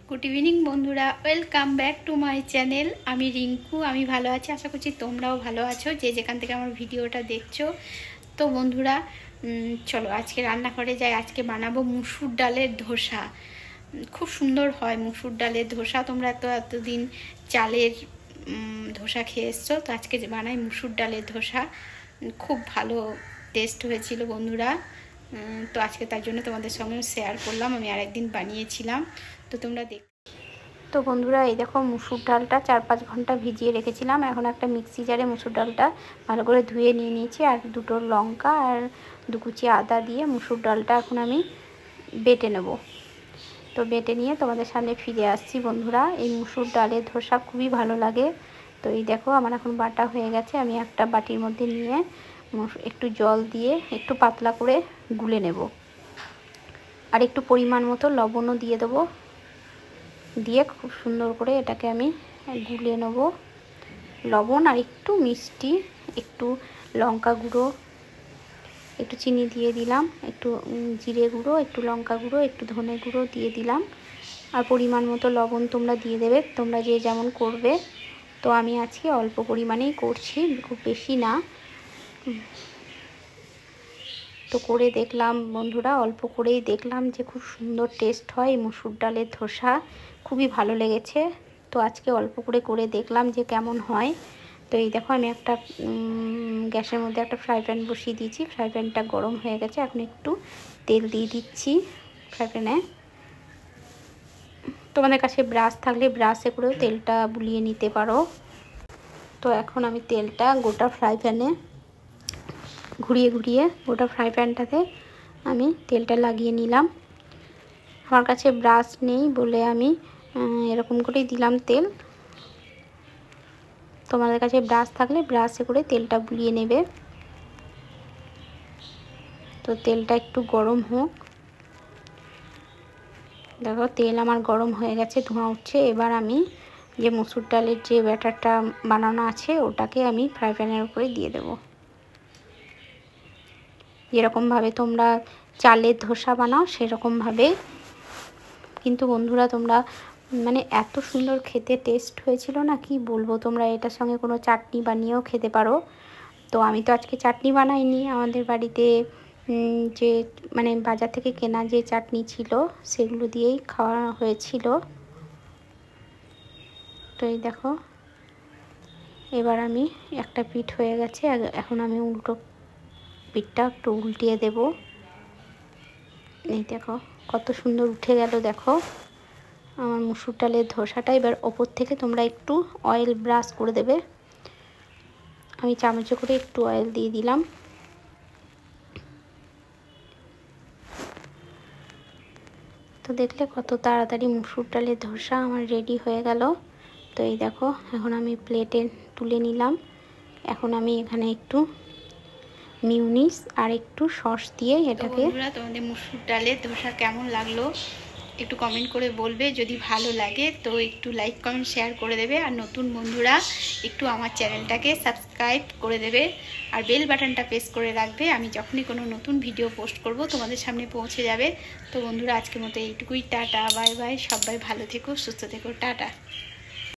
Good evening বন্ধুরা, welcome back to my channel. আমি রিঙ্কু, আমি ভালো আছি, আশা করছি তোমরাও ভালো আছো যে যেখান থেকে আমার ভিডিওটা দেখছো। তো বন্ধুরা চলো আজকে রান্নাঘরে যাই। আজকে বানাবো মুসুর ডালের ধোসা। খুব সুন্দর হয় মুসুর ডালের ধোসা। তোমরা তো এতদিন চালের ধোসা খেয়ে এসছো, তো আজকে বানাই মুসুর ডালের ধোসা। খুব ভালো টেস্ট হয়েছিল বন্ধুরা। তো আজকে তার জন্য তোমাদের সঙ্গে শেয়ার করলাম। আমি আরেকদিন বানিয়েছিলাম, তো তোমরা দেখ। তো বন্ধুরা এই দেখো, মুসুর ডালটা 4-5 ঘন্টা ভিজিয়ে রেখেছিলাম। এখন একটা মিক্সি জারে মুসুর ডালটা ভালো করে ধুয়ে নিয়ে নিয়েছি, আর 2টো লঙ্কা আর 2 কুচি আদা দিয়ে মুসুর ডালটা এখন আমি বেটে নেব। তো বেটে নিয়ে তোমাদের সামনে ফিরে আসছি বন্ধুরা। এই মুসুর ডালের ধোসা খুবই ভালো লাগে। তো এই দেখো আমার এখন বাটা হয়ে গেছে। আমি একটা বাটির মধ্যে নিয়ে একটু জল দিয়ে একটু পাতলা করে গুলে নেব, আর একটু পরিমাণ মতো লবণও দিয়ে দেবো। দিয়ে খুব সুন্দর করে এটাকে আমি গুলে নেব। লবণ আর একটু মিষ্টি, একটু লঙ্কা গুঁড়ো, একটু চিনি দিয়ে দিলাম, একটু জিরে গুঁড়ো, একটু লঙ্কা গুঁড়ো, একটু ধনে গুঁড়ো দিয়ে দিলাম, আর পরিমাণ মতো লবণ তোমরা দিয়ে দেবে, তোমরা যে যেমন করবে। তো আমি আজকে অল্প পরিমাণেই করছি, খুব বেশি না। তো করে দেখলাম বন্ধুরা, অল্প করেই দেখলাম যে খুব সুন্দর টেস্ট হয় মুসুর ডালের ধোসা, খুবই ভালো লেগেছে। তো আজকে অল্প করে দেখলাম যে কেমন হয়। তো এই দেখো আমি একটা গ্যাসের মধ্যে একটা ফ্রাই প্যান বসিয়ে দিয়েছি। ফ্রাই প্যানটা গরম হয়ে গেছে, এখন একটু তেল দিয়ে দিচ্ছি ফ্রাই প্যানে। তোমাদের কাছে ব্রাশ থাকলে ব্রাশে করেও তেলটা বুলিয়ে নিতে পারো। তো এখন আমি তেলটা গোটা ফ্রাই প্যানে ঘুরিয়ে গোটা ফ্রাই প্যানটাতে আমি তেলটা লাগিয়ে নিলাম। আমার কাছে ব্রাশ নেই বলে আমি এরকম করেই দিলাম তেল। তোমাদের কাছে ব্রাশ থাকলে ব্রাশে করে তেলটা বুলিয়ে নেবে। তো তেলটা একটু গরম হোক। দেখো তেল আমার গরম হয়ে গেছে, ধোঁয়া উঠছে। এবার আমি যে মুসুর ডালের যে ব্যাটারটা বানানো আছে ওটাকে আমি ফ্রাই প্যানের উপরে দিয়ে দেবো। যেরকমভাবে তোমরা চালের ধোসা বানাও সেরকমভাবে। কিন্তু বন্ধুরা তোমরা মানে এত সুন্দর খেতে টেস্ট হয়েছিল না, কি বলবো। তোমরা এটার সঙ্গে কোনো চাটনি বানিয়েও খেতে পারো। তো আমি তো আজকে চাটনি বানাইনি, আমাদের বাড়িতে যে মানে বাজার থেকে কেনা যে চাটনি ছিল সেগুলো দিয়েই খাওয়া হয়েছিল। তো এই দেখো এবার আমি একটা পিঠ হয়ে গেছে, এখন আমি উল্টো পিঠটা একটু উল্টিয়ে দেব। এই দেখো কত সুন্দর উঠে গেল দেখো আমার মুসুর ডালের ধোসাটা। এবার ওপর থেকে তোমরা একটু অয়েল ব্রাশ করে দেবে। আমি চামচে করে একটু অয়েল দিয়ে দিলাম। তো দেখলে কত তাড়াতাড়ি মুসুর ডালের ধোসা আমার রেডি হয়ে গেল। তো এই দেখো এখন আমি প্লেটে তুলে নিলাম। এখন আমি এখানে একটু মিউনিস আর একটু সস দিয়ে এটাকে। বন্ধুরা তোমাদের মুসুর ডালের ধোসা কেমন লাগলো একটু কমেন্ট করে বলবে। যদি ভালো লাগে তো একটু লাইক কমেন্ট শেয়ার করে দেবে, আর নতুন বন্ধুরা একটু আমার চ্যানেলটাকে সাবস্ক্রাইব করে দেবে, আর বেল বাটনটা প্রেস করে রাখবে। আমি যখনই কোনো নতুন ভিডিও পোস্ট করব তোমাদের সামনে পৌঁছে যাবে। তো বন্ধুরা আজকের মতো এইটুকুই, টাটা বাই বাই। সবাই ভালো থেকো, সুস্থ থেকো, টাটা।